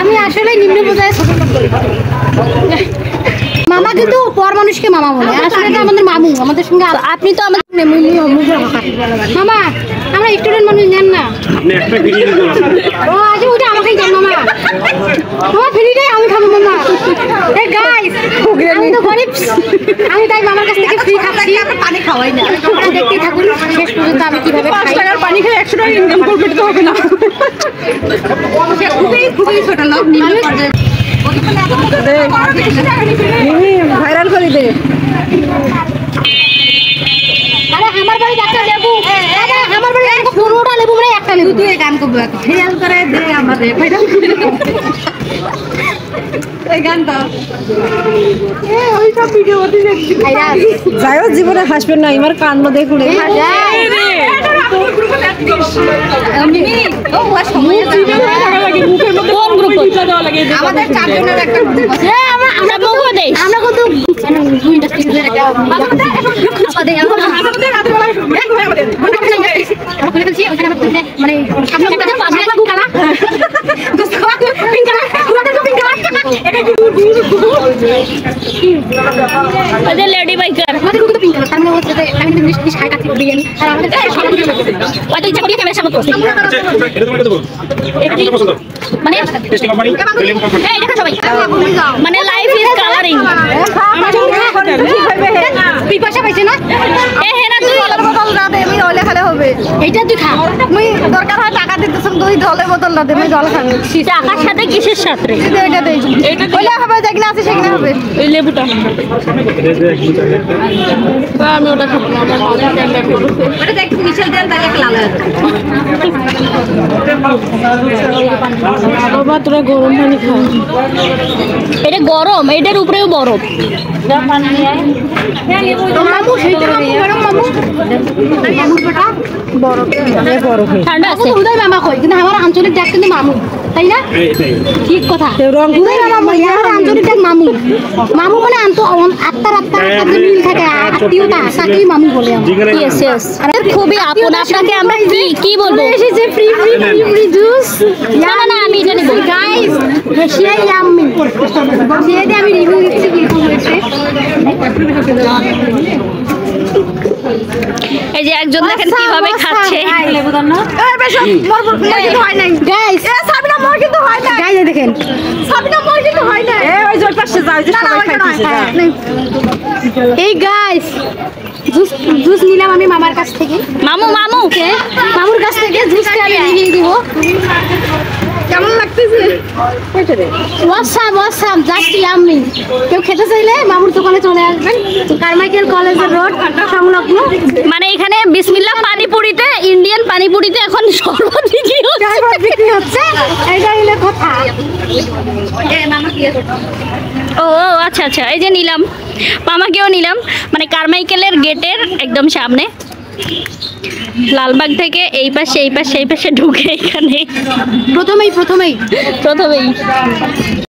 আমি আসলে নিম্ন পর্যায়ে ছোট লোক বলি। মামা কিন্তু পর মানুষকে মামা বলে, আসলে এটা আমাদের মামু, আমাদের সঙ্গে। আপনি তো আমাদের মামা, আমরা স্টুডেন্ট মানুষ জান না। ও আচ্ছা, ওটা আমাকেই জান মামা। মামা ফ্রিটাই আমি খাবো মামা। এই গাইস, আমি তো গরিব, আমি তাই মামার কাছ থেকে ফ্রি খাচ্ছি। পানি খাওয়াই না, দেখতেই থাকুন শেষ পর্যন্ত আমি কিভাবে 5 টাকার পানি খেয়ে 100 টাকা ইনকাম করতে তো হবে না। খুবই ছোট লোক, নিম্ন পর্যায়ে। ভাইরাল করে দে। আরে আমার বাড়ি একটা লেবু, আরে আমার বাড়ি পুরোটা লেবু মানে একটা লেবু। তুই গান করবি, খেয়াল করে দে আমাদের ভাইরাল এই গানটা। ওই সব ভিডিও ওতে দেখছি ভাইরাল। যাইও জীবনে হাসবেন না, আমার কান্না দেখুন। আমাদের চারজনের একটা গ্রুপ আছে, আমরা বলবো দেই, আমরা কত ইন্ডাস্ট্রিতে একটা আমাদের মানে সামনে একটা পাঁচটা কালা আমাদের লেডি বাইকার, আমাদের কিন্তু পিঙ্ক কালার, তার মানে হচ্ছে যে আমি কিন্তু মিষ্টি খাই কাছে বিরিয়ানি, আর আমাদের ওই ইচ্ছা করি ক্যামেরা সামনে করছি। এটা তোমাকে দেব, এটা কি পছন্দ মানে টেস্টি কোম্পানি লেবু কোম্পানি, এই দেখো সবাই মানে লাইফ ইজ কালারিং। তুই পয়সা পাইছিস না? এ হে না, তুই বোতল না দে, আমি জল খেলে হবে। এইটা তুই খা, মই দরকার হয় টাকা দিতেছ, তুই জলের বোতল না দে, মই জল খাবো। টাকার সাথে কিসের সাথে? এটা দে, এটা কইলে হবে, যেখানে আছে সেখানে হবে। এই লেবুটা আমি ওটা খাবো না, ওটা দেখ মিশাল দেন, তাহলে লাল হয়। বাবা তোরা গরম পানি খা, এটা গরম, এটার উপরেও বরফ। ঠান্ডা আছে উদয় মামা কই, কিন্তু আমার আঞ্চলিক ডাক কিন্তু মামু, তাই না? ঠিক কথা, উদয় মামা আঞ্চলিক ডাক মামু। মামু মানে আত্মার মিল থাকে, আত্মীয়তা, তাকেই মামু বলে। খুবই আপন। আপনাকে আমরা কি বলবো, এসেছে ফ্রি ফ্রি ফ্রি জুস। না না, আমি এটা নেব গাইস, সেই ইয়াম্মি, সেটা আমি রিভিউ দিচ্ছি কিরকম হয়েছে। এই যে একজন দেখেন কিভাবে খাচ্ছে, দেখেন এই গাইস জুস নিলাম আমি মামার কাছ থেকে, মামুর কাছ থেকে জুস আমি রিভিউ দিব। কেমন লাগতেছে? Awesome just yummy. কেউ খেতে চাইলে মামুর দোকানে চলে আসবেন, কারমাইকেল কলেজের রোড সংলগ্ন। মানে এখানে বিসমিল্লাহ পানিপুরিতে, ইন্ডিয়ান পানিপুরিতে এখন শরবত বিক্রি হচ্ছে, এটা হলো কথা। ও আচ্ছা আচ্ছা, এই যে নিলাম, মামাকেও নিলাম, মানে কারমাইকেলের গেটের একদম সামনে, লালবাগ থেকে এই পাশে ঢুকে এখানে প্রথমেই